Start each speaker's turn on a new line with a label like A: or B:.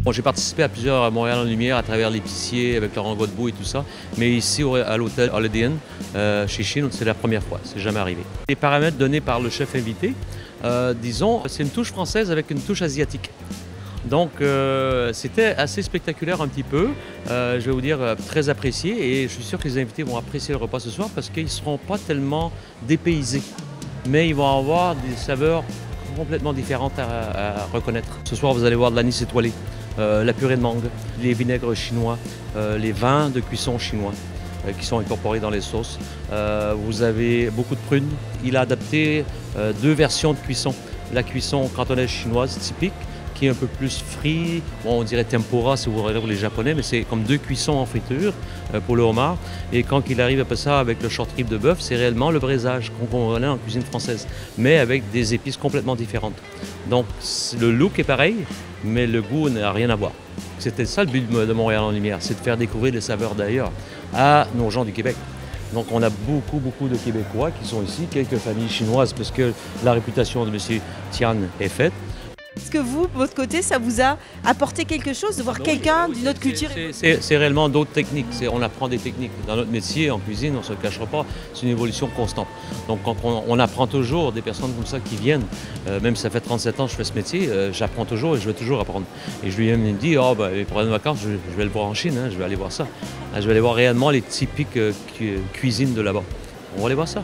A: Bon, j'ai participé à plusieurs à Montréal en Lumière à travers l'épicier avec Laurent Godbout et tout ça. Mais ici, à l'hôtel Holiday Inn, chez Chine, c'est la première fois. C'est jamais arrivé. Les paramètres donnés par le chef invité, disons, c'est une touche française avec une touche asiatique. Donc c'était assez spectaculaire un petit peu, je vais vous dire très apprécié et je suis sûr que les invités vont apprécier le repas ce soir parce qu'ils ne seront pas tellement dépaysés, mais ils vont avoir des saveurs complètement différentes à reconnaître. Ce soir vous allez voir de l'anis étoilé, la purée de mangue, les vinaigres chinois, les vins de cuisson chinois qui sont incorporés dans les sauces. Vous avez beaucoup de prunes. Il a adapté deux versions de cuisson. La cuisson cantonaise chinoise typique, qui est un peu plus frit, bon, on dirait tempura si vous regardez les japonais, mais c'est comme deux cuissons en friture pour le homard. Et quand il arrive après ça avec le short rib de bœuf, c'est réellement le braisage qu'on connaît en cuisine française, mais avec des épices complètement différentes. Donc le look est pareil, mais le goût n'a rien à voir. C'était ça le but de Montréal en Lumière, c'est de faire découvrir les saveurs d'ailleurs à nos gens du Québec. Donc on a beaucoup de Québécois qui sont ici, quelques familles chinoises, parce que la réputation de M. Tian est faite.
B: Est-ce que vous, de votre côté, ça vous a apporté quelque chose de voir quelqu'un d'une autre culture?
A: C'est réellement d'autres techniques. On apprend des techniques. Dans notre métier, en cuisine, on ne se le cachera pas, c'est une évolution constante. Donc on apprend toujours des personnes comme ça qui viennent. Même si ça fait 37 ans que je fais ce métier, j'apprends toujours et je vais toujours apprendre. Et je lui ai même dit, oh, ben, les problèmes de vacances, je vais le voir en Chine, hein, je vais aller voir ça. Je vais aller voir réellement les typiques cuisines de là-bas. On va aller voir ça.